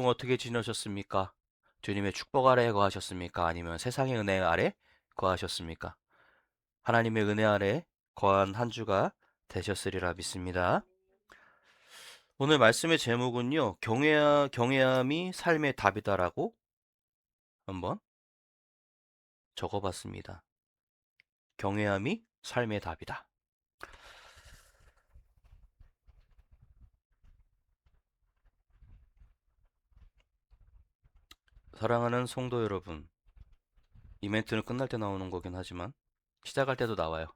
어떻게 지내셨습니까? 주님의 축복 아래 거하셨습니까? 아니면 세상의 은혜 아래 거하셨습니까? 하나님의 은혜 아래 거한 한 주가 되셨으리라 믿습니다. 오늘 말씀의 제목은요, 경외함이 삶의 답이다라고 한번 적어봤습니다. 경외함이 삶의 답이다. 사랑하는 성도 여러분, 이 멘트는 끝날 때 나오는 거긴 하지만 시작할 때도 나와요.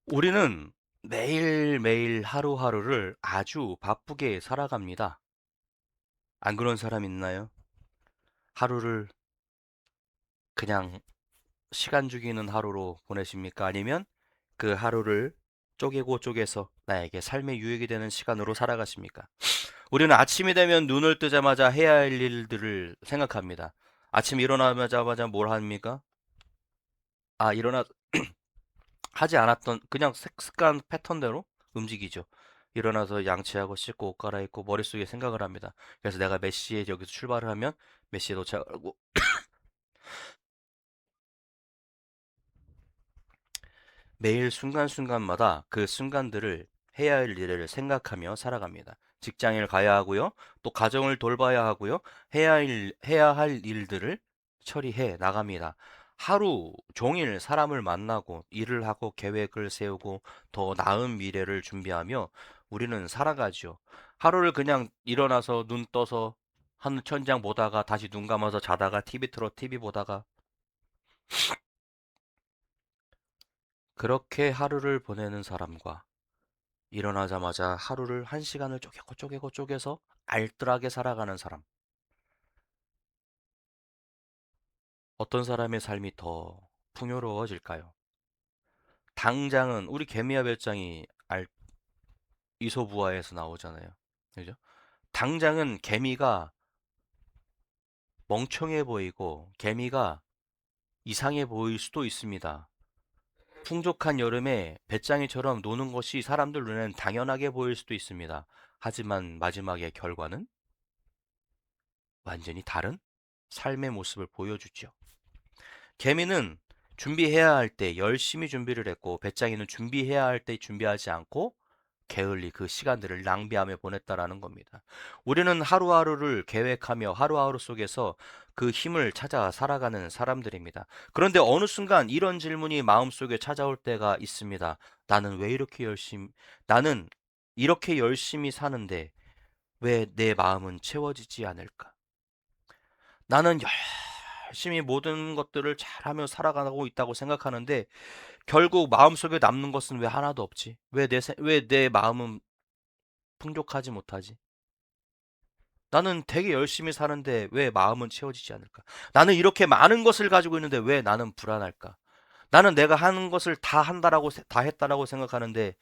우리는 매일매일 하루하루를 아주 바쁘게 살아갑니다. 안 그런 사람 있나요? 하루를 그냥 시간 죽이는 하루로 보내십니까? 아니면 그 하루를 쪼개고 쪼개서 나에게 삶의 유익이 되는 시간으로 살아가십니까? 우리는 아침이 되면 눈을 뜨자마자 해야 할 일들을 생각합니다. 아침 일어나자마자 뭘 합니까? 일어나 하지 않았던 그냥 습관 패턴대로 움직이죠. 일어나서 양치하고 씻고 옷 갈아입고 머릿속에 생각을 합니다. 그래서 내가 몇 시에 여기서 출발을 하면 몇 시에 도착하고 매일 순간순간마다 그 순간들을 해야 할 일을 생각하며 살아갑니다. 직장을 가야 하고요. 또 가정을 돌봐야 하고요. 해야 할 일들을 처리해 나갑니다. 하루 종일 사람을 만나고 일을 하고 계획을 세우고 더 나은 미래를 준비하며 우리는 살아가죠. 하루를 그냥 일어나서 눈 떠서 하늘 천장 보다가 다시 눈 감아서 자다가 TV 틀어 TV 보다가 그렇게 하루를 보내는 사람과 일어나자마자 하루를 한 시간을 쪼개고 쪼개고 쪼개서 알뜰하게 살아가는 사람. 어떤 사람의 삶이 더 풍요로워질까요? 당장은 우리 개미와 별장이 이소부화에서 나오잖아요. 그죠? 당장은 개미가 멍청해 보이고 개미가 이상해 보일 수도 있습니다. 풍족한 여름에 배짱이처럼 노는 것이 사람들 눈에는 당연하게 보일 수도 있습니다. 하지만 마지막의 결과는 완전히 다른 삶의 모습을 보여주죠. 개미는 준비해야 할 때 열심히 준비를 했고 배짱이는 준비해야 할 때 준비하지 않고 게을리 그 시간들을 낭비하며 보냈다라는 겁니다. 우리는 하루하루를 계획하며 하루하루 속에서 그 힘을 찾아 살아가는 사람들입니다. 그런데 어느 순간 이런 질문이 마음속에 찾아올 때가 있습니다. 나는 왜 이렇게 나는 이렇게 열심히 사는데 왜 내 마음은 채워지지 않을까? 나는 열심히 모든 것들을 잘하며 살아가고 있다고 생각하는데 결국 마음속에 남는 것은 왜 하나도 없지? 왜 내 마음은 풍족하지 못하지? 나는 되게 열심히 사는데 왜 마음은 채워지지 않을까? 나는 이렇게 많은 것을 가지고 있는데 왜 나는 불안할까? 나는 내가 하는 것을 다 했다라고 생각하는데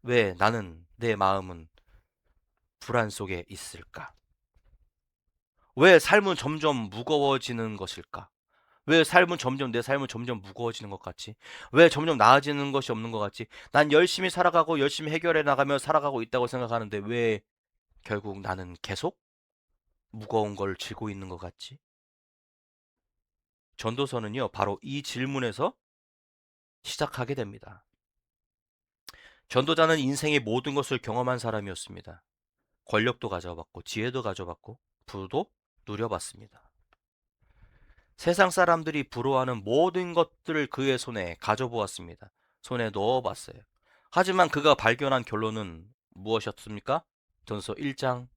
왜 나는 내 마음은 불안 속에 있을까? 왜 삶은 점점 무거워지는 것일까? 왜 내 삶은 점점 무거워지는 것 같지? 왜 점점 나아지는 것이 없는 것 같지? 난 열심히 살아가고 열심히 해결해 나가며 살아가고 있다고 생각하는데 왜 결국 나는 계속 무거운 걸 쥐고 있는 것 같지? 전도서는요, 바로 이 질문에서 시작하게 됩니다. 전도자는 인생의 모든 것을 경험한 사람이었습니다. 권력도 가져봤고, 지혜도 가져봤고, 부도 누려봤습니다. 세상 사람들이 부러워하는 모든 것들을 그의 손에 가져보았습니다. 손에 넣어봤어요. 하지만 그가 발견한 결론은 무엇이었습니까? 전서 1장에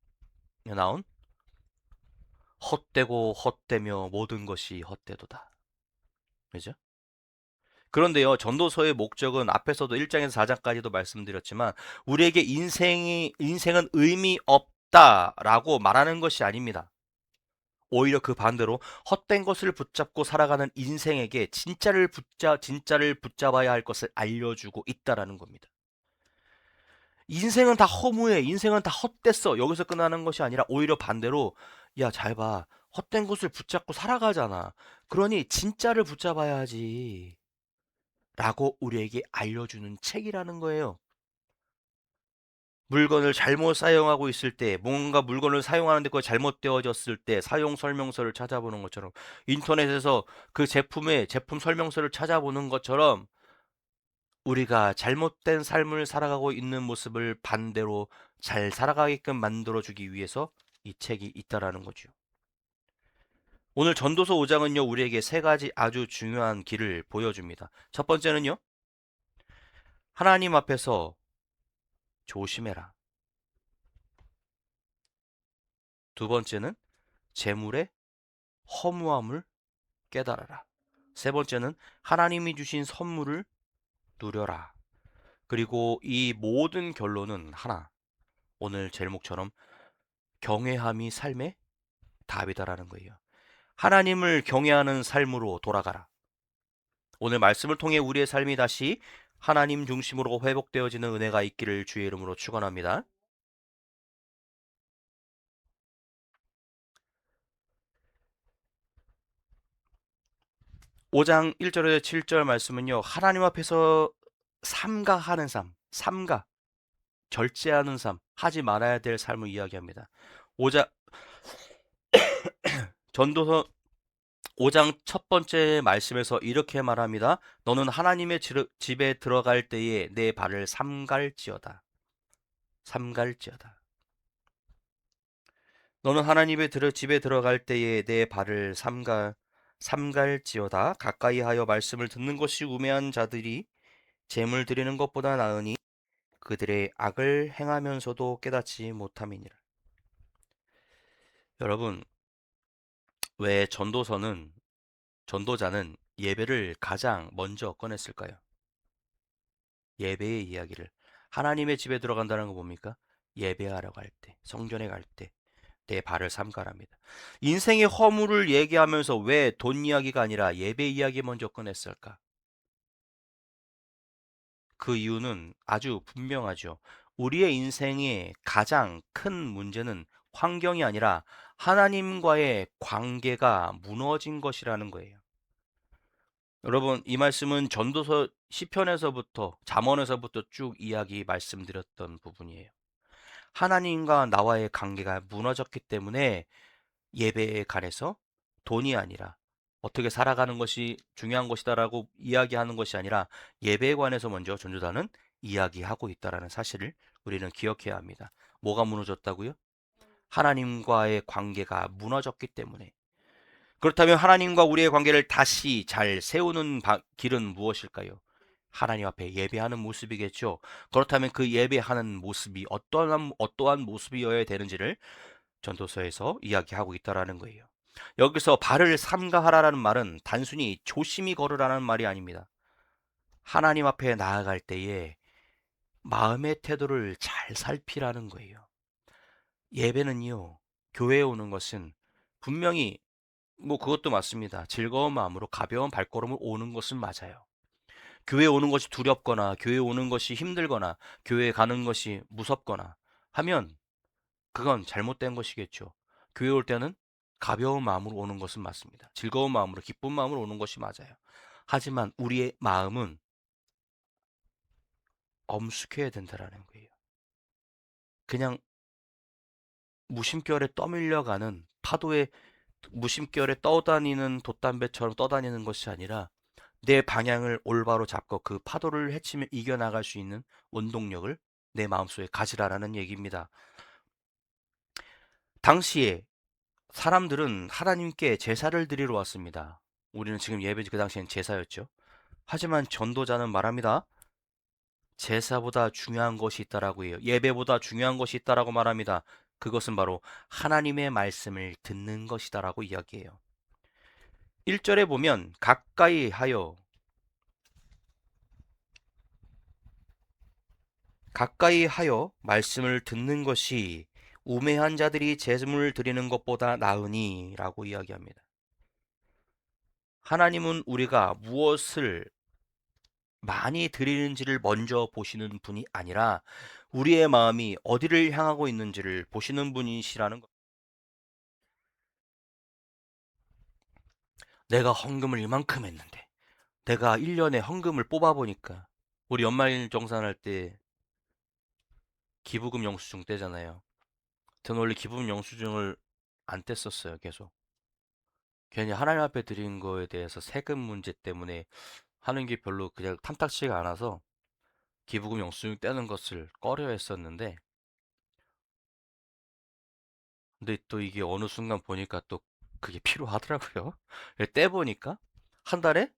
나온 헛되고 헛되며 모든 것이 헛되도다. 그죠? 그런데요, 전도서의 목적은 앞에서도 1장에서 4장까지도 말씀드렸지만 우리에게 인생은 의미 없다라고 말하는 것이 아닙니다. 오히려 그 반대로 헛된 것을 붙잡고 살아가는 인생에게 진짜를 붙잡아야 할 것을 알려주고 있다라는 겁니다. 인생은 다 허무해. 인생은 다 헛됐어. 여기서 끝나는 것이 아니라 오히려 반대로 야, 잘 봐. 헛된 것을 붙잡고 살아가잖아. 그러니 진짜를 붙잡아야지. 라고 우리에게 알려주는 책이라는 거예요. 물건을 잘못 사용하고 있을 때, 뭔가 물건을 사용하는데 그거 잘못되어졌을 때 사용 설명서를 찾아보는 것처럼, 인터넷에서 그 제품의 제품 설명서를 찾아보는 것처럼 우리가 잘못된 삶을 살아가고 있는 모습을 반대로 잘 살아가게끔 만들어주기 위해서 이 책이 있다라는 거죠. 오늘 전도서 5장은요, 우리에게 세 가지 아주 중요한 길을 보여줍니다. 첫 번째는요, 하나님 앞에서 조심해라. 두 번째는 재물의 허무함을 깨달아라. 세 번째는 하나님이 주신 선물을 누려라. 그리고 이 모든 결론은 하나. 오늘 제목처럼 경외함이 삶의 답이다라는 거예요. 하나님을 경외하는 삶으로 돌아가라. 오늘 말씀을 통해 우리의 삶이 다시 하나님 중심으로 회복되어지는 은혜가 있기를 주의 이름으로 축원합니다. 5장 1절에서 7절 말씀은요. 하나님 앞에서 삼가하는 삶, 삼가, 절제하는 삶, 하지 말아야 될 삶을 이야기합니다. 5장 전도서 5장 첫 번째 말씀에서 이렇게 말합니다. 너는 하나님의 집에 들어갈 때에 내 발을 삼갈지어다. 삼갈지어다. 너는 하나님의 집에 들어갈 때에 내 발을 삼갈지어다. 가까이 하여 말씀을 듣는 것이 우매한 자들이 재물 드리는 것보다 나으니 그들의 악을 행하면서도 깨닫지 못함이니라. 여러분, 왜 전도자는 예배를 가장 먼저 꺼냈을까요? 예배의 이야기를. 하나님의 집에 들어간다는 거 뭡니까? 예배하러 갈 때, 성전에 갈 때, 내 발을 삼가랍니다. 인생의 허물을 얘기하면서 왜 돈 이야기가 아니라 예배 이야기 먼저 꺼냈을까? 그 이유는 아주 분명하죠. 우리의 인생의 가장 큰 문제는 환경이 아니라 하나님과의 관계가 무너진 것이라는 거예요. 여러분, 이 말씀은 전도서 시편에서부터 잠언에서부터 쭉 이야기 말씀드렸던 부분이에요. 하나님과 나와의 관계가 무너졌기 때문에 예배에 관해서 돈이 아니라 어떻게 살아가는 것이 중요한 것이다라고 이야기하는 것이 아니라 예배에 관해서 먼저 전도자는 이야기하고 있다라는 사실을 우리는 기억해야 합니다. 뭐가 무너졌다고요? 하나님과의 관계가 무너졌기 때문에. 그렇다면 하나님과 우리의 관계를 다시 잘 세우는 길은 무엇일까요? 하나님 앞에 예배하는 모습이겠죠. 그렇다면 그 예배하는 모습이 어떠한 모습이어야 되는지를 전도서에서 이야기하고 있다라는 거예요. 여기서 발을 삼가하라라는 말은 단순히 조심히 걸으라는 말이 아닙니다. 하나님 앞에 나아갈 때에 마음의 태도를 잘 살피라는 거예요. 예배는요, 교회에 오는 것은 분명히 뭐 그것도 맞습니다. 즐거운 마음으로 가벼운 발걸음을 오는 것은 맞아요. 교회 오는 것이 두렵거나 교회 오는 것이 힘들거나 교회 가는 것이 무섭거나 하면 그건 잘못된 것이겠죠. 교회 올 때는 가벼운 마음으로 오는 것은 맞습니다. 즐거운 마음으로, 기쁜 마음으로 오는 것이 맞아요. 하지만 우리의 마음은 엄숙해야 된다라는 거예요. 그냥 무심결에 떠밀려가는 파도에 무심결에 떠다니는 돛담배처럼 떠다니는 것이 아니라 내 방향을 올바로 잡고 그 파도를 헤치며 이겨나갈 수 있는 원동력을 내 마음속에 가지라라는 얘기입니다. 당시에 사람들은 하나님께 제사를 드리러 왔습니다. 우리는 지금 예배 그 당시엔 제사였죠. 하지만 전도자는 말합니다. 제사보다 중요한 것이 있다라고 해요. 예배보다 중요한 것이 있다라고 말합니다. 그것은 바로 하나님의 말씀을 듣는 것이다라고 이야기해요. 1절에 보면 가까이 하여 말씀을 듣는 것이 우매한 자들이 제물을 드리는 것보다 나으니라고 이야기합니다. 하나님은 우리가 무엇을 많이 드리는지를 먼저 보시는 분이 아니라 우리의 마음이 어디를 향하고 있는지를 보시는 분이시라는 것. 내가 헌금을 이만큼 했는데 내가 1년에 헌금을 뽑아보니까 우리 연말정산할 때 기부금 영수증 떼잖아요. 저는 원래 기부금 영수증을 안 뗐었어요, 계속. 괜히 하나님 앞에 드린 거에 대해서 세금 문제 때문에 하는 게 별로 그냥 탐탁치가 않아서 기부금 영수증 떼는 것을 꺼려 했었는데, 근데 또 이게 어느 순간 보니까 또 그게 필요하더라고요. 떼보니까 한 달에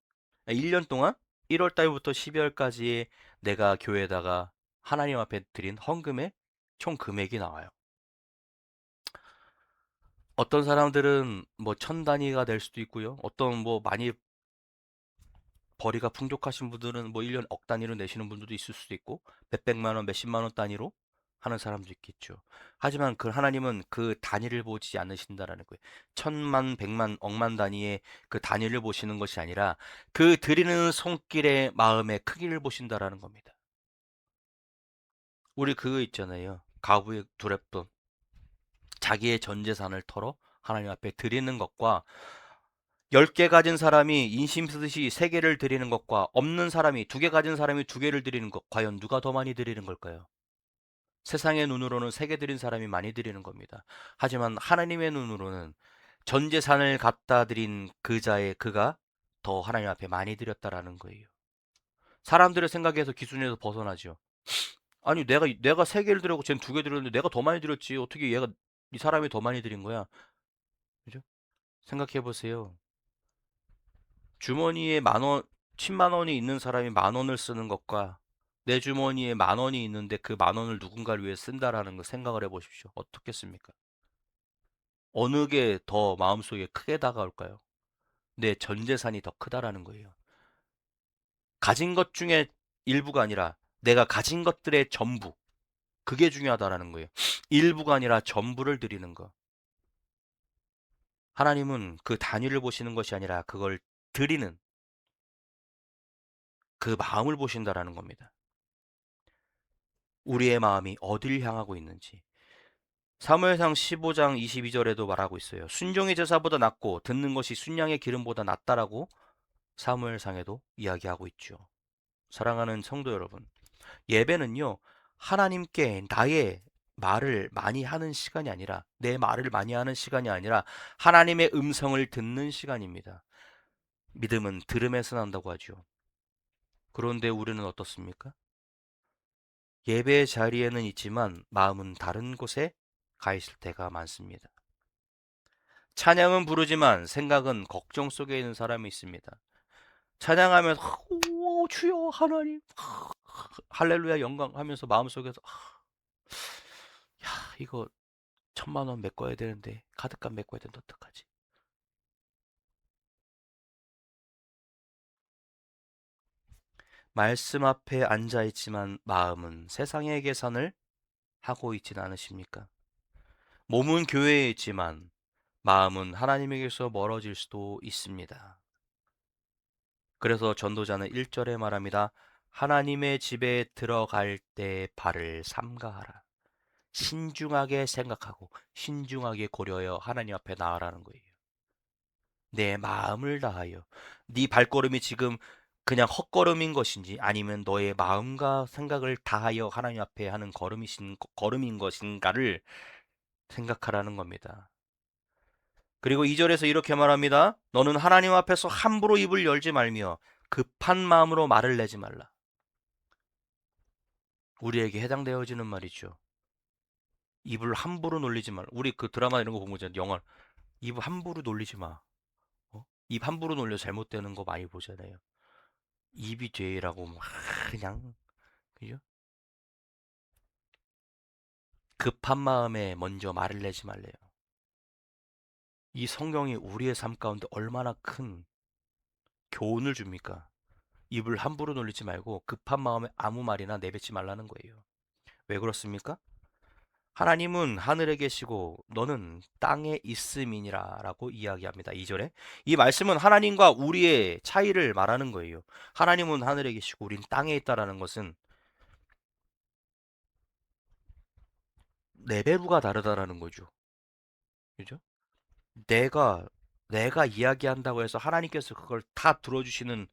1년 동안 1월 달부터 12월까지의 내가 교회에다가 하나님 앞에 드린 헌금의 총 금액이 나와요. 어떤 사람들은 뭐 천 단위가 될 수도 있고요. 어떤 뭐 많이 벌이가 풍족하신 분들은 뭐 1년 억 단위로 내시는 분들도 있을 수도 있고 몇백만 원, 몇십만 원 단위로 하는 사람도 있겠죠. 하지만 그 하나님은 그 단위를 보지 않으신다라는 거예요. 천만, 백만, 억만 단위의 그 단위를 보시는 것이 아니라 그 드리는 손길의 마음의 크기를 보신다라는 겁니다. 우리 그거 있잖아요. 가부의 두랩돈. 자기의 전 재산을 털어 하나님 앞에 드리는 것과 10개 가진 사람이 인심 쓰듯이 3개를 드리는 것과 없는 사람이 2개 가진 사람이 2개를 드리는 것, 과연 누가 더 많이 드리는 걸까요? 세상의 눈으로는 3개 드린 사람이 많이 드리는 겁니다. 하지만 하나님의 눈으로는 전 재산을 갖다 드린 그가 더 하나님 앞에 많이 드렸다라는 거예요. 사람들의 생각에서 기준에서 벗어나죠. 아니 내가 3개를 드렸고 쟤는 2개 드렸는데 내가 더 많이 드렸지. 어떻게 얘가 이 사람이 더 많이 드린 거야? 그죠? 생각해 보세요. 주머니에 만 원, 10만 원이 있는 사람이 만 원을 쓰는 것과 내 주머니에 만 원이 있는데 그 만 원을 누군가를 위해 쓴다라는 거 생각을 해보십시오. 어떻겠습니까? 어느 게 더 마음속에 크게 다가올까요? 내 전 재산이 더 크다라는 거예요. 가진 것 중에 일부가 아니라 내가 가진 것들의 전부. 그게 중요하다라는 거예요. 일부가 아니라 전부를 드리는 거. 하나님은 그 단위를 보시는 것이 아니라 그걸 드리는 그 마음을 보신다라는 겁니다. 우리의 마음이 어딜 향하고 있는지. 사무엘상 15장 22절에도 말하고 있어요. 순종의 제사보다 낫고 듣는 것이 순양의 기름보다 낫다라고 사무엘상에도 이야기하고 있죠. 사랑하는 성도 여러분, 예배는요, 하나님께 나의 말을 많이 하는 시간이 아니라, 내 말을 많이 하는 시간이 아니라, 하나님의 음성을 듣는 시간입니다. 믿음은 들음에서 난다고 하죠. 그런데 우리는 어떻습니까? 예배 자리에는 있지만, 마음은 다른 곳에 가 있을 때가 많습니다. 찬양은 부르지만, 생각은 걱정 속에 있는 사람이 있습니다. 찬양하면서, 오, 주여, 하나님, 할렐루야, 영광 하면서 마음속에서, 야, 이거 1,000만 원 메꿔야 되는데 카드값 메꿔야 되는데 어떡하지? 말씀 앞에 앉아 있지만 마음은 세상의 계산을 하고 있진 않으십니까? 몸은 교회에 있지만 마음은 하나님에게서 멀어질 수도 있습니다. 그래서 전도자는 1절에 말합니다. 하나님의 집에 들어갈 때 발을 삼가하라. 신중하게 생각하고 신중하게 고려하여 하나님 앞에 나아라는 거예요. 내 마음을 다하여 네 발걸음이 지금 그냥 헛걸음인 것인지 아니면 너의 마음과 생각을 다하여 하나님 앞에 하는 걸음인 것인가를 생각하라는 겁니다. 그리고 2절에서 이렇게 말합니다. 너는 하나님 앞에서 함부로 입을 열지 말며 급한 마음으로 말을 내지 말라. 우리에게 해당되어지는 말이죠. 입을 함부로 놀리지 말라. 우리 그 드라마 이런 거 보면 보잖아요. 영화 입을 함부로 놀리지 마. 어? 입 함부로 놀려 잘못되는 거 많이 보잖아요. 입이 죄라고 막 그냥 그죠? 급한 마음에 먼저 말을 내지 말래요. 이 성경이 우리의 삶 가운데 얼마나 큰 교훈을 줍니까? 입을 함부로 놀리지 말고 급한 마음에 아무 말이나 내뱉지 말라는 거예요. 왜 그렇습니까? 하나님은 하늘에 계시고 너는 땅에 있음이니라 라고 이야기합니다. 2절에. 이 말씀은 하나님과 우리의 차이를 말하는 거예요. 하나님은 하늘에 계시고 우린 땅에 있다라는 것은 레벨루가 다르다라는 거죠. 그죠? 내가 내가 이야기한다고 해서 하나님께서 그걸 다 들어주시는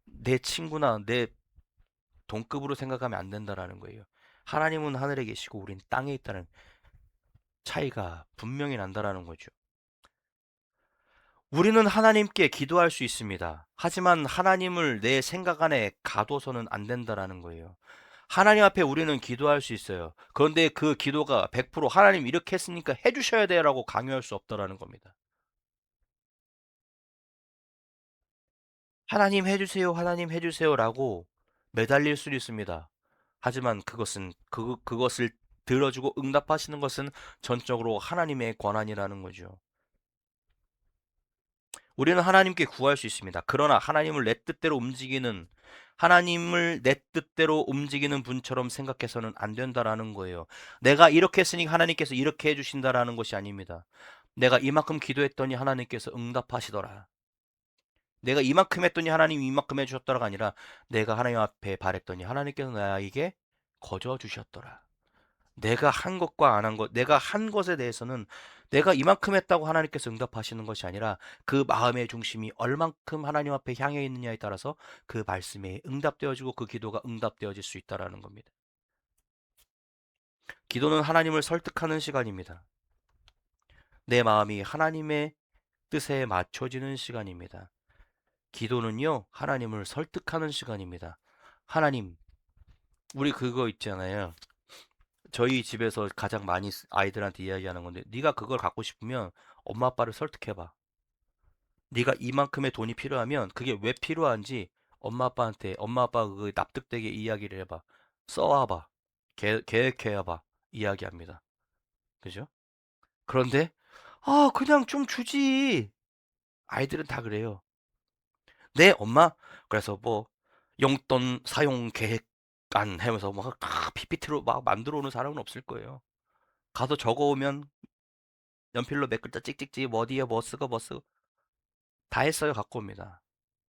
내 친구나 내 동급으로 생각하면 안 된다라는 거예요. 하나님은 하늘에 계시고 우린 땅에 있다는 차이가 분명히 난다라는 거죠. 우리는 하나님께 기도할 수 있습니다. 하지만 하나님을 내 생각 안에 가둬서는 안 된다라는 거예요. 하나님 앞에 우리는 기도할 수 있어요. 그런데 그 기도가 100% 하나님 이렇게 했으니까 해주셔야 돼라고 강요할 수 없다라는 겁니다. 하나님 해주세요라고 매달릴 수 있습니다. 하지만 그것을 들어주고 응답하시는 것은 전적으로 하나님의 권한이라는 거죠. 우리는 하나님께 구할 수 있습니다. 그러나 하나님을 내 뜻대로 움직이는 분처럼 생각해서는 안 된다라는 거예요. 내가 이렇게 했으니 하나님께서 이렇게 해주신다라는 것이 아닙니다. 내가 이만큼 기도했더니 하나님께서 응답하시더라. 내가 이만큼 했더니 하나님 이만큼 해주셨더라가 아니라 내가 하나님 앞에 바랬더니 하나님께서 나에게 거저 주셨더라. 내가 한 것과 안 한 것, 내가 한 것에 대해서는 내가 이만큼 했다고 하나님께서 응답하시는 것이 아니라 그 마음의 중심이 얼만큼 하나님 앞에 향해 있느냐에 따라서 그 말씀에 응답되어지고 그 기도가 응답되어질 수 있다라는 겁니다. 기도는 하나님을 설득하는 시간입니다. 내 마음이 하나님의 뜻에 맞춰지는 시간입니다. 기도는요, 하나님을 설득하는 시간입니다. 하나님, 우리 그거 있잖아요. 저희 집에서 가장 많이 아이들한테 이야기하는 건데 네가 그걸 갖고 싶으면 엄마 아빠를 설득해봐. 네가 이만큼의 돈이 필요하면 그게 왜 필요한지 엄마 아빠 그 납득되게 이야기를 해봐. 써와봐. 계획해봐. 이야기합니다. 그죠? 그런데 그냥 좀 주지. 아이들은 다 그래요. 네, 엄마. 그래서 뭐 용돈 사용 계획안 하면서 막 PPT로 막 만들어 오는 사람은 없을 거예요. 가서 적어오면 연필로 몇 글자 찍찍찍 뭐 어디에 뭐 쓰고 다 했어요. 갖고 옵니다.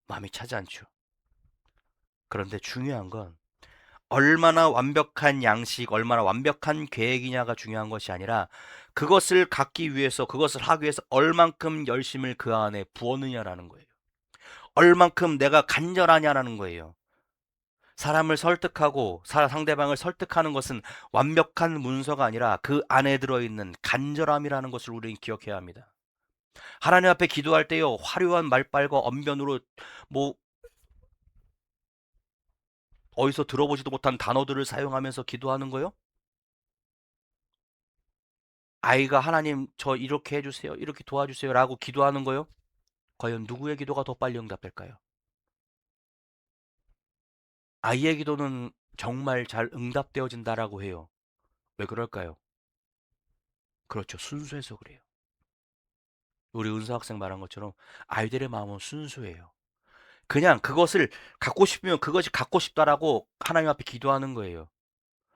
마음이 차지 않죠. 그런데 중요한 건 얼마나 완벽한 양식, 얼마나 완벽한 계획이냐가 중요한 것이 아니라 그것을 하기 위해서 얼만큼 열심을 그 안에 부었느냐라는 거예요. 얼만큼 내가 간절하냐라는 거예요. 상대방을 설득하는 것은 완벽한 문서가 아니라 그 안에 들어있는 간절함이라는 것을 우리는 기억해야 합니다. 하나님 앞에 기도할 때요, 화려한 말빨과 언변으로 뭐 어디서 들어보지도 못한 단어들을 사용하면서 기도하는 거요? 아이가 하나님 저 이렇게 해주세요, 이렇게 도와주세요라고 기도하는 거요? 과연 누구의 기도가 더 빨리 응답될까요? 아이의 기도는 정말 잘 응답되어진다라고 해요. 왜 그럴까요? 그렇죠. 순수해서 그래요. 우리 은서 학생 말한 것처럼 아이들의 마음은 순수해요. 그냥 그것을 갖고 싶으면 그것이 갖고 싶다라고 하나님 앞에 기도하는 거예요.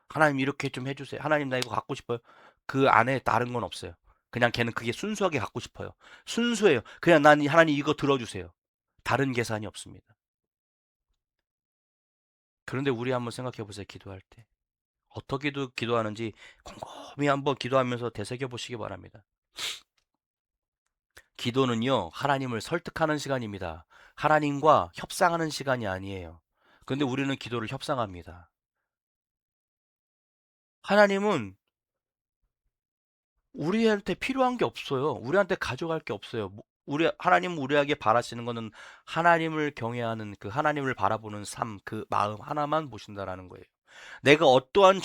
하나님 이렇게 좀 해주세요. 하나님 나 이거 갖고 싶어요. 그 안에 다른 건 없어요. 그냥 걔는 그게 순수하게 갖고 싶어요. 순수해요. 그냥 난 하나님 이거 들어주세요. 다른 계산이 없습니다. 그런데 우리 한번 생각해 보세요. 기도할 때. 어떻게 기도하는지 곰곰이 한번 기도하면서 되새겨 보시기 바랍니다. 기도는요, 하나님을 설득하는 시간입니다. 하나님과 협상하는 시간이 아니에요. 근데 우리는 기도를 협상합니다. 하나님은 우리한테 필요한 게 없어요. 우리한테 가져갈 게 없어요. 하나님 우리에게 바라시는 거는 하나님을 경외하는 그 하나님을 바라보는 삶, 그 마음 하나만 보신다라는 거예요. 내가 어떠한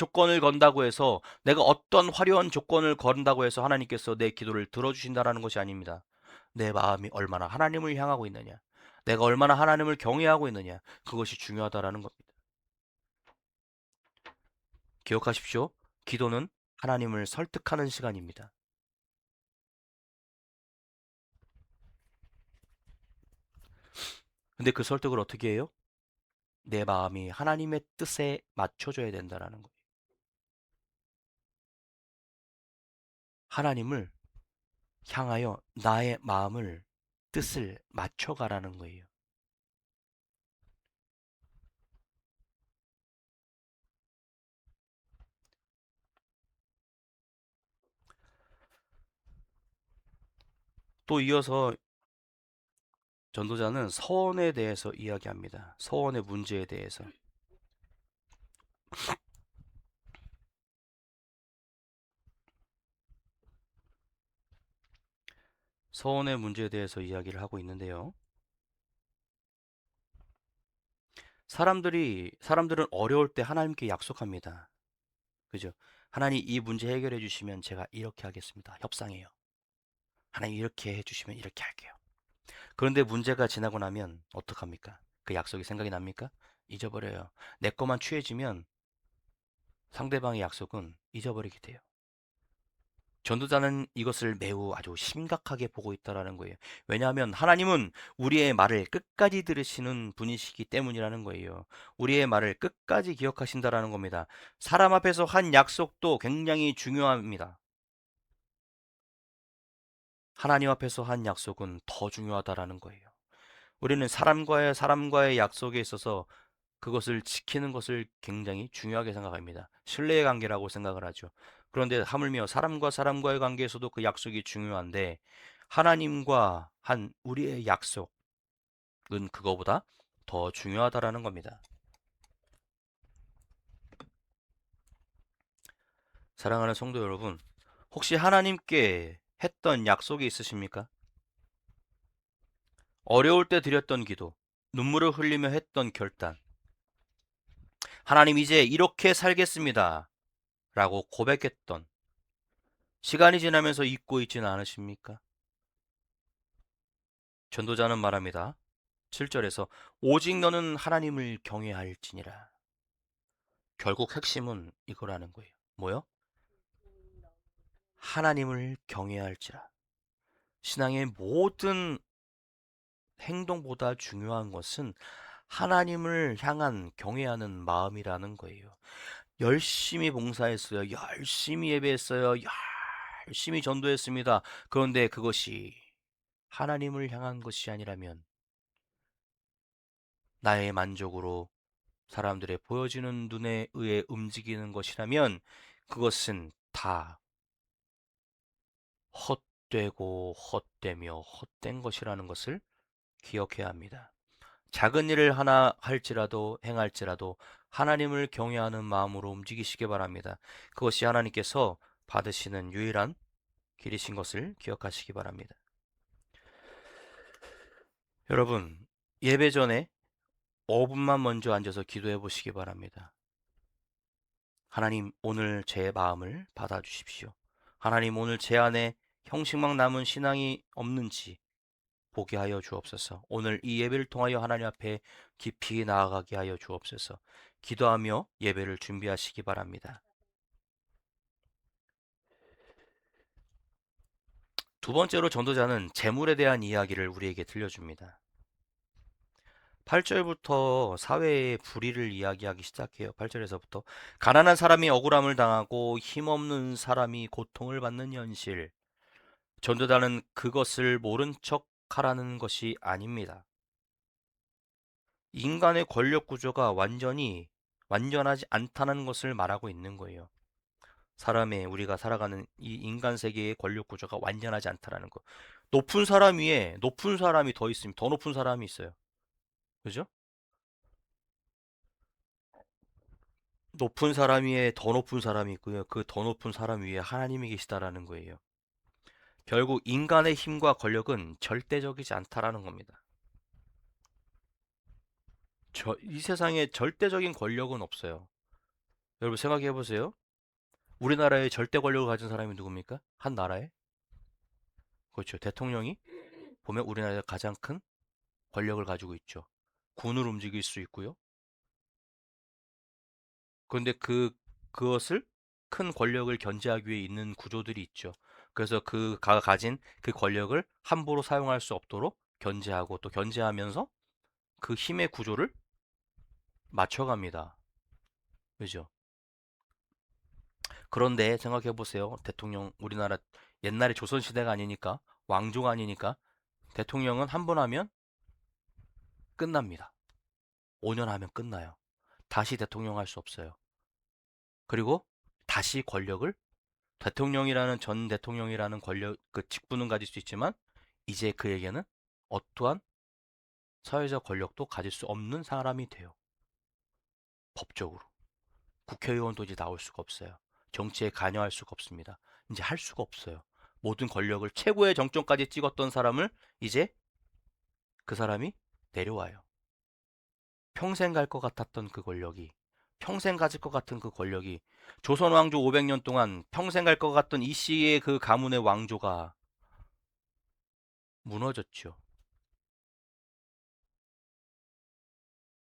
화려한 조건을 건다고 해서 하나님께서 내 기도를 들어주신다라는 것이 아닙니다. 내 마음이 얼마나 하나님을 향하고 있느냐, 내가 얼마나 하나님을 경외하고 있느냐, 그것이 중요하다라는 겁니다. 기억하십시오. 기도는 하나님을 설득하는 시간입니다. 근데 그 설득을 어떻게 해요? 내 마음이 하나님의 뜻에 맞춰져야 된다라는 거예요. 하나님을 향하여 나의 마음을 뜻을 맞춰가라는 거예요. 또 이어서 전도자는 서원에 대해서 이야기합니다. 서원의 문제에 대해서. 서원의 문제에 대해서 이야기를 하고 있는데요. 사람들은 어려울 때 하나님께 약속합니다. 그죠? 하나님 이 문제 해결해 주시면 제가 이렇게 하겠습니다. 협상해요. 하나님 이렇게 해 주시면 이렇게 할게요. 그런데 문제가 지나고 나면 어떡합니까? 그 약속이 생각이 납니까? 잊어버려요. 내 것만 취해지면 상대방의 약속은 잊어버리게 돼요. 전도자는 이것을 매우 아주 심각하게 보고 있다라는 거예요. 왜냐하면 하나님은 우리의 말을 끝까지 들으시는 분이시기 때문이라는 거예요. 우리의 말을 끝까지 기억하신다라는 겁니다. 사람 앞에서 한 약속도 굉장히 중요합니다. 하나님 앞에서 한 약속은 더 중요하다라는 거예요. 우리는 사람과의 약속에 있어서 그것을 지키는 것을 굉장히 중요하게 생각합니다. 신뢰의 관계라고 생각을 하죠. 그런데 하물며 사람과 사람과의 관계에서도 그 약속이 중요한데 하나님과 한 우리의 약속은 그거보다 더 중요하다라는 겁니다. 사랑하는 성도 여러분, 혹시 하나님께 했던 약속이 있으십니까? 어려울 때 드렸던 기도, 눈물을 흘리며 했던 결단, 하나님 이제 이렇게 살겠습니다. 라고 고백했던 시간이 지나면서 잊고 있지는 않으십니까? 전도자는 말합니다. 7절에서 오직 너는 하나님을 경외할지니라. 결국 핵심은 이거라는 거예요. 뭐요? 하나님을 경외할지라. 신앙의 모든 행동보다 중요한 것은 하나님을 향한 경외하는 마음이라는 거예요. 열심히 봉사했어요. 열심히 예배했어요. 열심히 전도했습니다. 그런데 그것이 하나님을 향한 것이 아니라면 나의 만족으로 사람들의 보여지는 눈에 의해 움직이는 것이라면 그것은 다 헛되고 헛되며 헛된 것이라는 것을 기억해야 합니다. 작은 일을 하나 할지라도 행할지라도 하나님을 경외하는 마음으로 움직이시기 바랍니다. 그것이 하나님께서 받으시는 유일한 길이신 것을 기억하시기 바랍니다. 여러분, 예배 전에 5분만 먼저 앉아서 기도해 보시기 바랍니다. 하나님, 오늘 제 마음을 받아주십시오. 하나님, 오늘 제 안에 형식만 남은 신앙이 없는지 보게 하여 주옵소서. 오늘 이 예배를 통하여 하나님 앞에 깊이 나아가게 하여 주옵소서. 기도하며 예배를 준비하시기 바랍니다. 두 번째로 전도자는 재물에 대한 이야기를 우리에게 들려줍니다. 8절부터 사회의 불의를 이야기하기 시작해요. 8절에서부터 가난한 사람이 억울함을 당하고 힘없는 사람이 고통을 받는 현실. 전도자는 그것을 모른 척 하라는 것이 아닙니다. 인간의 권력 구조가 완전하지 않다는 것을 말하고 있는 거예요. 우리가 살아가는 이 인간 세계의 권력 구조가 완전하지 않다라는 거. 높은 사람 위에 높은 사람이 더 있으면 더 높은 사람이 있어요. 그죠? 높은 사람 위에 더 높은 사람이 있고요. 그 더 높은 사람 위에 하나님이 계시다라는 거예요. 결국 인간의 힘과 권력은 절대적이지 않다라는 겁니다. 이 세상에 절대적인 권력은 없어요. 여러분 생각해 보세요. 우리나라에 절대 권력을 가진 사람이 누굽니까? 한 나라에? 그렇죠. 대통령이 보면 우리나라의 가장 큰 권력을 가지고 있죠. 군을 움직일 수 있고요. 그런데 그것을 큰 권력을 견제하기 위해 있는 구조들이 있죠. 그래서 그가 가진 그 권력을 함부로 사용할 수 없도록 견제하고 또 견제하면서 그 힘의 구조를 맞춰갑니다. 그죠? 그런데 생각해 보세요. 우리나라 옛날에 조선시대가 아니니까, 왕조가 아니니까, 대통령은 한 번 하면 끝납니다. 5년 하면 끝나요. 다시 대통령 할 수 없어요. 그리고 다시 전 대통령이라는 권력, 그 직분은 가질 수 있지만, 이제 그에게는 어떠한 사회적 권력도 가질 수 없는 사람이 돼요. 법적으로. 국회의원도 이제 나올 수가 없어요. 정치에 관여할 수가 없습니다. 이제 할 수가 없어요. 모든 권력을 최고의 정점까지 찍었던 사람을 이제 그 사람이 내려와요. 평생 갈 것 같았던 그 권력이, 평생 가질 것 같은 그 권력이, 조선 왕조 500년 동안 평생 갈 것 같던 이 씨의 그 가문의 왕조가 무너졌죠.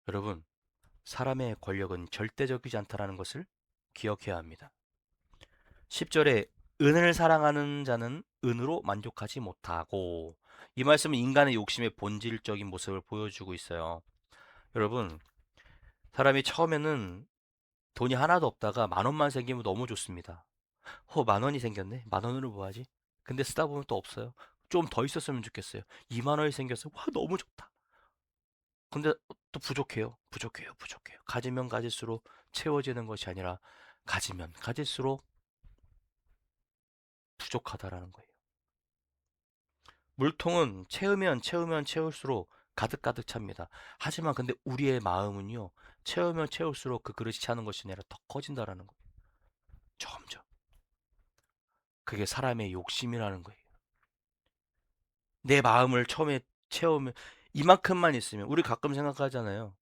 여러분, 사람의 권력은 절대적이지 않다라는 것을 기억해야 합니다. 10절에 은을 사랑하는 자는 은으로 만족하지 못하고, 이 말씀은 인간의 욕심의 본질적인 모습을 보여주고 있어요. 여러분, 사람이 처음에는 돈이 하나도 없다가 만 원만 생기면 너무 좋습니다. 만 원이 생겼네. 만 원으로 뭐 하지? 근데 쓰다 보면 또 없어요. 좀 더 있었으면 좋겠어요. 2만 원이 생겼어요. 와, 너무 좋다. 근데 또 부족해요. 부족해요. 부족해요. 가지면 가질수록 채워지는 것이 아니라 가지면 가질수록 부족하다라는 거예요. 물통은 채우면 채울수록 가득가득 찹니다. 하지만 근데 우리의 마음은요. 채우면 채울수록 그 그릇이 차는 것이 아니라 더 커진다라는 거예요. 점점. 그게 사람의 욕심이라는 거예요. 내 마음을 처음에 채우면 이만큼만 있으면 우리 가끔 생각하잖아요.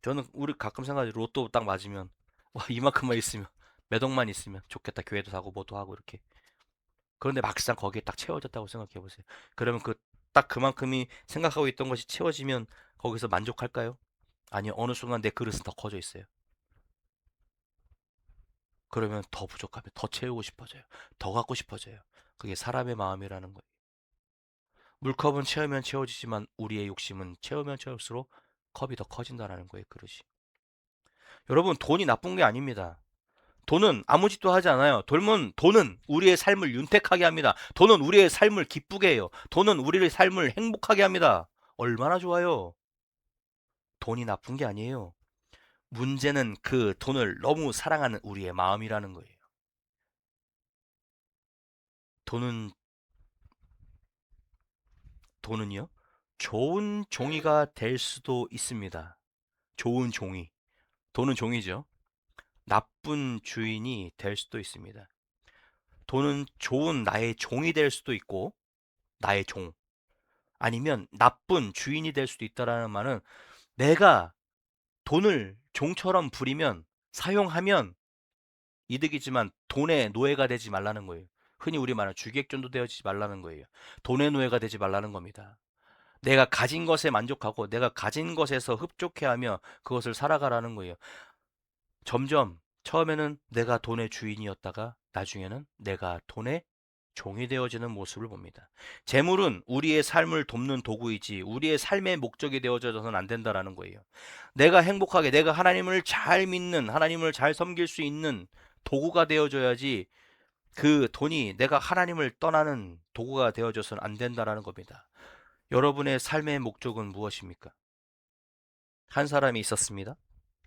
저는 우리 가끔 생각하지 로또 딱 맞으면 와 이만큼만 있으면 몇 억만 있으면 좋겠다. 교회도 사고 뭐도 하고 이렇게. 그런데 막상 거기에 딱 채워졌다고 생각해 보세요. 그러면 그 딱 그만큼이 생각하고 있던 것이 채워지면 거기서 만족할까요? 아니요. 어느 순간 내 그릇은 더 커져 있어요. 그러면 더 부족하면 더 채우고 싶어져요. 더 갖고 싶어져요. 그게 사람의 마음이라는 거예요. 물컵은 채우면 채워지지만 우리의 욕심은 채우면 채울수록 컵이 더 커진다라는 거예요, 그릇이. 여러분, 돈이 나쁜 게 아닙니다. 돈은 아무 짓도 하지 않아요. 돈은 우리의 삶을 윤택하게 합니다. 돈은 우리의 삶을 기쁘게 해요. 돈은 우리의 삶을 행복하게 합니다. 얼마나 좋아요. 돈이 나쁜 게 아니에요. 문제는 그 돈을 너무 사랑하는 우리의 마음이라는 거예요. 돈은, 돈은요, 좋은 종이가 될 수도 있습니다. 좋은 종이. 돈은 종이죠. 나쁜 주인이 될 수도 있습니다. 돈은 좋은 나의 종이 될 수도 있고, 나의 종. 아니면 나쁜 주인이 될 수도 있다라는 말은 내가 돈을 종처럼 부리면, 사용하면 이득이지만 돈의 노예가 되지 말라는 거예요. 흔히 우리 말하는 주객전도 되어지지 말라는 거예요. 돈의 노예가 되지 말라는 겁니다. 내가 가진 것에 만족하고 내가 가진 것에서 흡족해하며 그것을 살아가라는 거예요. 점점 처음에는 내가 돈의 주인이었다가 나중에는 내가 돈의 종이 되어지는 모습을 봅니다. 재물은 우리의 삶을 돕는 도구이지 우리의 삶의 목적이 되어져서는 안 된다라는 거예요. 내가 행복하게 내가 하나님을 잘 믿는 하나님을 잘 섬길 수 있는 도구가 되어줘야지 그 돈이 내가 하나님을 떠나는 도구가 되어져서는 안 된다라는 겁니다. 여러분의 삶의 목적은 무엇입니까? 한 사람이 있었습니다.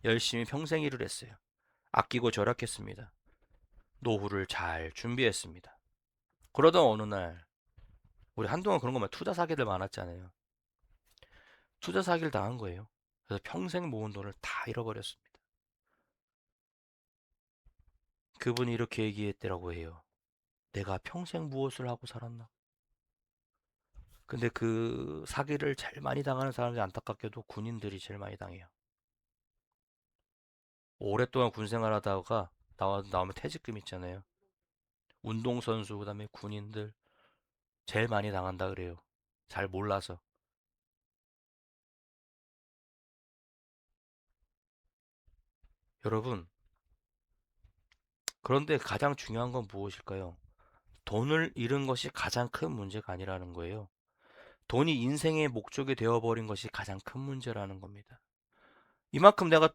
열심히 평생 일을 했어요. 아끼고 절약했습니다. 노후를 잘 준비했습니다. 그러던 어느 날 우리 한동안 그런 거만 투자 사기들 많았잖아요. 투자 사기를 당한 거예요. 그래서 평생 모은 돈을 다 잃어버렸습니다. 그분이 이렇게 얘기했더라고 해요. 내가 평생 무엇을 하고 살았나? 근데 그 사기를 제일 많이 당하는 사람들이 안타깝게도 군인들이 제일 많이 당해요. 오랫동안 군 생활하다가 나오면 퇴직금 있잖아요. 운동선수, 그다음에 군인들 제일 많이 당한다 그래요. 잘 몰라서. 여러분, 그런데 가장 중요한 건 무엇일까요? 돈을 잃은 것이 가장 큰 문제가 아니라는 거예요. 돈이 인생의 목적이 되어버린 것이 가장 큰 문제라는 겁니다. 이만큼 내가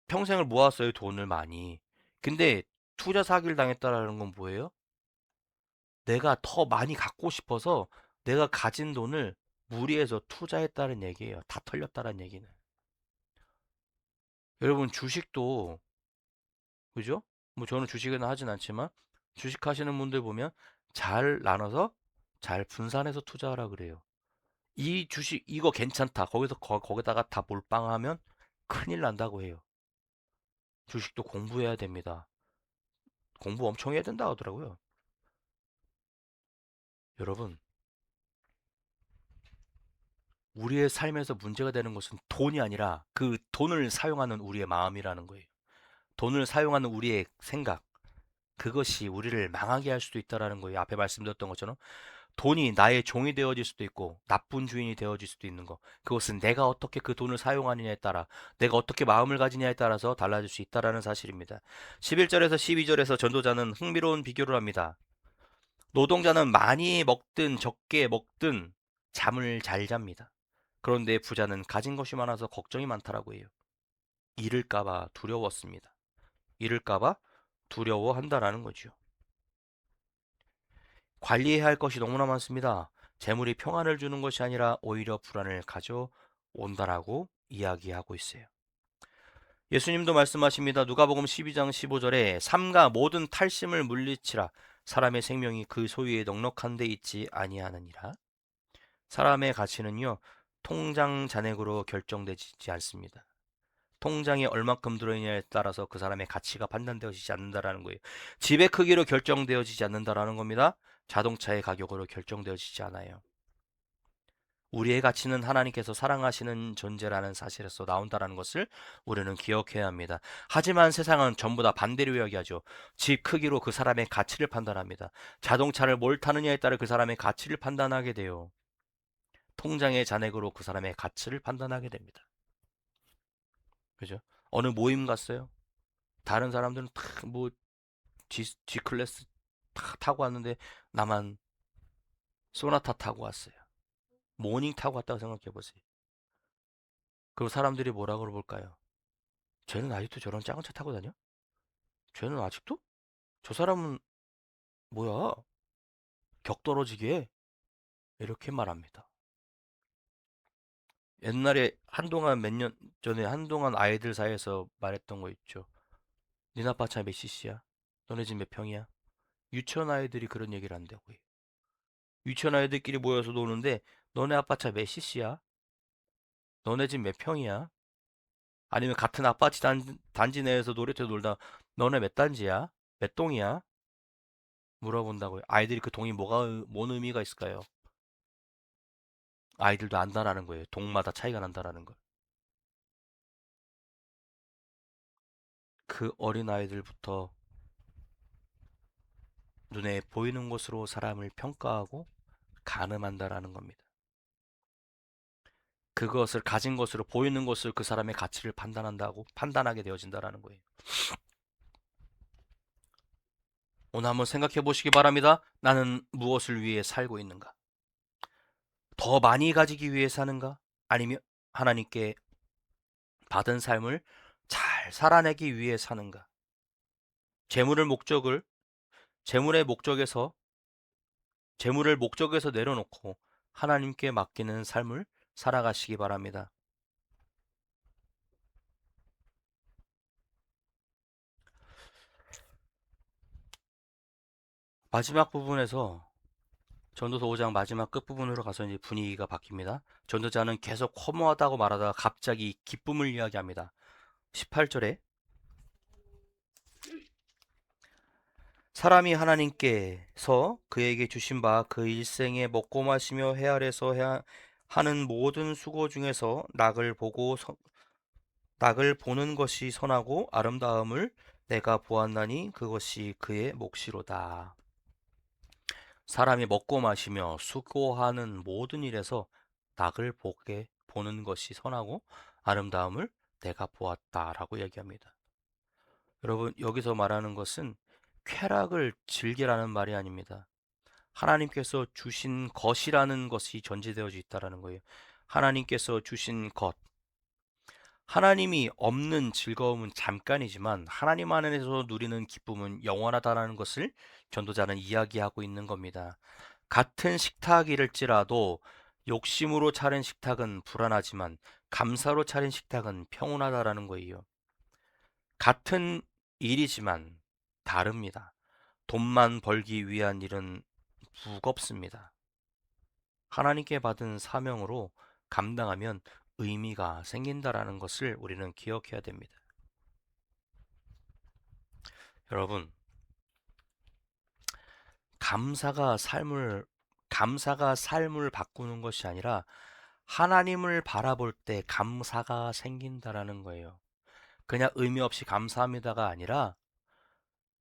평생을 모았어요, 돈을 많이. 근데 투자 사기를 당했다라는 건 뭐예요? 내가 더 많이 갖고 싶어서 내가 가진 돈을 무리해서 투자했다는 얘기예요. 다 털렸다는 얘기는. 여러분, 주식도, 그죠? 뭐 저는 주식은 하진 않지만, 주식 하시는 분들 보면 잘 나눠서 잘 분산해서 투자하라 그래요. 이 주식 이거 괜찮다. 거기다가 다 몰빵하면 큰일 난다고 해요. 주식도 공부해야 됩니다. 공부 엄청 해야 된다 하더라고요. 여러분, 우리의 삶에서 문제가 되는 것은 돈이 아니라 그 돈을 사용하는 우리의 마음이라는 거예요. 돈을 사용하는 우리의 생각, 그것이 우리를 망하게 할 수도 있다라는 거예요. 앞에 말씀드렸던 것처럼 돈이 나의 종이 되어질 수도 있고 나쁜 주인이 되어질 수도 있는 거. 그것은 내가 어떻게 그 돈을 사용하느냐에 따라, 내가 어떻게 마음을 가지냐에 따라서 달라질 수 있다라는 사실입니다. 11절에서 12절에서 전도자는 흥미로운 비교를 합니다. 노동자는 많이 먹든 적게 먹든 잠을 잘 잡니다. 그런데 부자는 가진 것이 많아서 걱정이 많다라고 해요. 잃을까봐 두려웠습니다. 잃을까봐 두려워한다라는 거죠. 관리해야 할 것이 너무나 많습니다. 재물이 평안을 주는 것이 아니라 오히려 불안을 가져온다라고 이야기하고 있어요. 예수님도 말씀하십니다. 누가복음 12장 15절에 삼가 모든 탈심을 물리치라. 사람의 생명이 그 소유에 넉넉한 데 있지 아니하느니라. 사람의 가치는요, 통장 잔액으로 결정되지 않습니다. 통장에 얼마큼 들어있냐에 따라서 그 사람의 가치가 판단되어지지 않는다라는 거예요. 집의 크기로 결정되어지지 않는다라는 겁니다. 자동차의 가격으로 결정되어지지 않아요. 우리의 가치는 하나님께서 사랑하시는 존재라는 사실에서 나온다라는 것을 우리는 기억해야 합니다. 하지만 세상은 전부 다 반대로 이야기하죠. 집 크기로 그 사람의 가치를 판단합니다. 자동차를 뭘 타느냐에 따라 그 사람의 가치를 판단하게 돼요. 통장의 잔액으로 그 사람의 가치를 판단하게 됩니다. 그죠? 어느 모임 갔어요? 다른 사람들은 다뭐 G클래스 다 타고 왔는데 나만 소나타 타고 왔어요. 모닝 타고 왔다고 생각해 보세요. 그럼 사람들이 뭐라 그러볼까요? 쟤는 아직도 저런 작은 차 타고 다녀? 쟤는 아직도? 저 사람은 뭐야? 격떨어지게 이렇게 말합니다. 옛날에 한동안 몇 년 전에 한동안 아이들 사이에서 말했던 거 있죠. 니네 아빠 차 몇 cc야? 너네 집 몇 평이야? 유치원 아이들이 그런 얘기를 한다고요. 유치원 아이들끼리 모여서 노는데 너네 아빠 차 몇 cc야? 너네 집 몇 평이야? 아니면 같은 아파트 단지 내에서 놀이터 놀다 너네 몇 단지야? 몇 동이야? 물어본다고요. 아이들이 그 동이 뭔 의미가 있을까요? 아이들도 안다라는 거예요. 동마다 차이가 난다라는 걸. 그 어린 아이들부터 눈에 보이는 것으로 사람을 평가하고 가늠한다라는 겁니다. 그것을 가진 것으로 보이는 것을 그 사람의 가치를 판단하게 되어진다라는 거예요. 오늘 한번 생각해 보시기 바랍니다. 나는 무엇을 위해 살고 있는가? 더 많이 가지기 위해 사는가? 아니면 하나님께 받은 삶을 잘 살아내기 위해 사는가? 재물을 목적을 재물의 목적에서 재물을 목적에서 내려놓고 하나님께 맡기는 삶을 살아가시기 바랍니다. 마지막 부분에서 전도서 5장 마지막 끝부분으로 가서 이제 분위기가 바뀝니다. 전도자는 계속 허무하다고 말하다가 갑자기 기쁨을 이야기합니다. 18절에 사람이 하나님께서 그에게 주신 바 그 일생에 먹고 마시며 헤아려서 하는 모든 수고 중에서 낙을 보는 것이 선하고 아름다움을 내가 보았나니 그것이 그의 몫이로다. 사람이 먹고 마시며 수고하는 모든 일에서 낙을 보는 것이 선하고 아름다움을 내가 보았다라고 얘기합니다. 여러분, 여기서 말하는 것은 쾌락을 즐기라는 말이 아닙니다. 하나님께서 주신 것이라는 것이 전제되어 있다라는 거예요. 하나님께서 주신 것. 하나님이 없는 즐거움은 잠깐이지만 하나님 안에서 누리는 기쁨은 영원하다라는 것을 전도자는 이야기하고 있는 겁니다. 같은 식탁일지라도 욕심으로 차린 식탁은 불안하지만 감사로 차린 식탁은 평온하다라는 거예요. 같은 일이지만 다릅니다. 돈만 벌기 위한 일은 무겁습니다. 하나님께 받은 사명으로 감당하면 의미가 생긴다라는 것을 우리는 기억해야 됩니다. 여러분, 감사가 삶을 감사가 삶을 바꾸는 것이 아니라 하나님을 바라볼 때 감사가 생긴다라는 거예요. 그냥 의미 없이 감사합니다가 아니라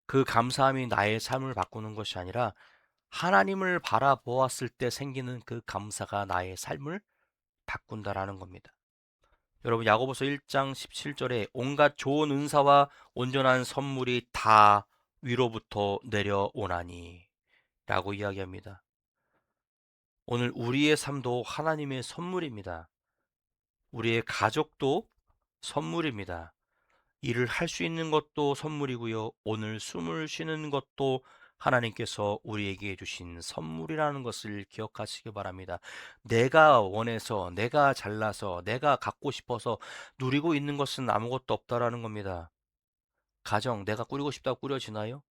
그 감사함이 나의 삶을 바꾸는 것이 아니라 하나님을 바라보았을 때 생기는 그 감사가 나의 삶을 바꾼다라는 겁니다. 여러분 야고보서 1장 17절에 온갖 좋은 은사와 온전한 선물이 다 위로부터 내려오나니 라고 이야기합니다. 오늘 우리의 삶도 하나님의 선물입니다. 우리의 가족도 선물입니다. 일을 할 수 있는 것도 선물이고요. 오늘 숨을 쉬는 것도 하나님께서 우리에게 주신 선물이라는 것을 기억하시기 바랍니다. 내가 원해서, 내가 잘나서, 내가 갖고 싶어서 누리고 있는 것은 아무것도 없다라는 겁니다. 가정, 내가 꾸리고 싶다고 꾸려지나요?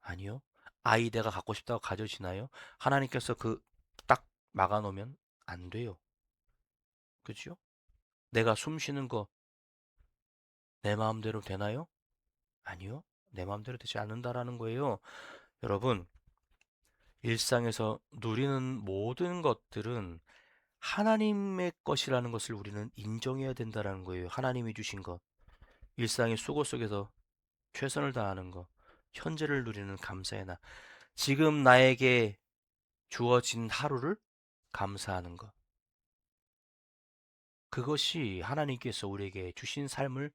아니요. 아이 내가 갖고 싶다고 가져지나요? 하나님께서 그 딱 막아놓으면 안 돼요. 그죠? 내가 숨 쉬는 거 내 마음대로 되나요? 아니요. 내 마음대로 되지 않는다라는 거예요. 여러분, 일상에서 누리는 모든 것들은 하나님의 것이라는 것을 우리는 인정해야 된다라는 거예요. 하나님이 주신 것. 일상의 수고 속에서 최선을 다하는 것. 현재를 누리는 감사의 나. 지금 나에게 주어진 하루를 감사하는 것. 그것이 하나님께서 우리에게 주신 삶을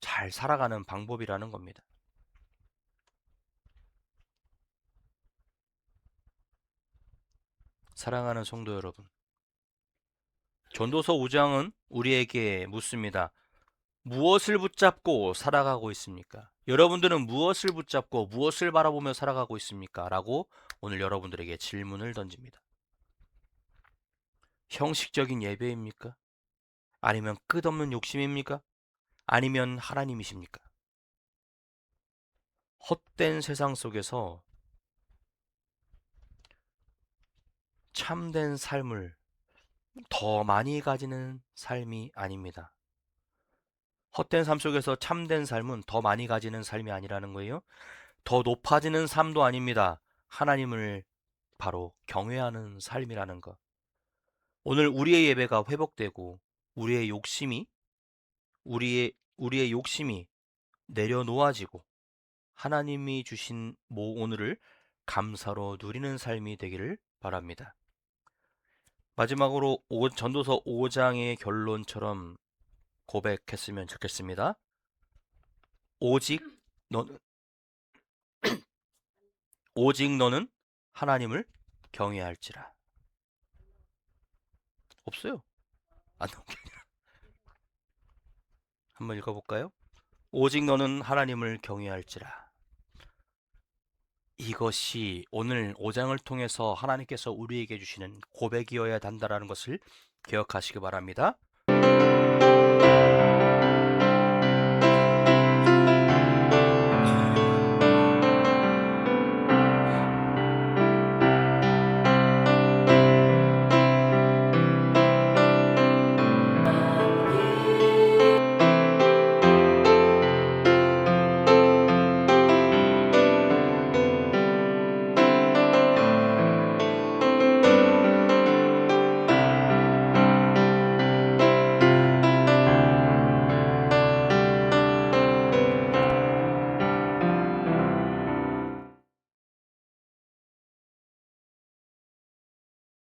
잘 살아가는 방법이라는 겁니다. 사랑하는 성도 여러분, 전도서 5장은 우리에게 묻습니다. 무엇을 붙잡고 살아가고 있습니까? 여러분들은 무엇을 붙잡고 무엇을 바라보며 살아가고 있습니까? 라고 오늘 여러분들에게 질문을 던집니다. 형식적인 예배입니까? 아니면 끝없는 욕심입니까? 아니면 하나님이십니까? 헛된 세상 속에서 참된 삶을 더 많이 가지는 삶이 아닙니다. 헛된 삶 속에서 참된 삶은 더 많이 가지는 삶이 아니라는 거예요. 더 높아지는 삶도 아닙니다. 하나님을 바로 경외하는 삶이라는 것. 오늘 우리의 예배가 회복되고 우리의 욕심이 우리의 욕심이 내려놓아지고 하나님이 주신 오늘을 감사로 누리는 삶이 되기를 바랍니다. 마지막으로 전도서 5장의 결론처럼 고백했으면 좋겠습니다. 오직 너는 오직 너는 하나님을 경외할지라. 없어요. 안 나온 게 아니라. 한번 읽어볼까요? 오직 너는 하나님을 경외할지라. 이것이 오늘 5장을 통해서 하나님께서 우리에게 주시는 고백이어야 한다는 것을 기억하시기 바랍니다.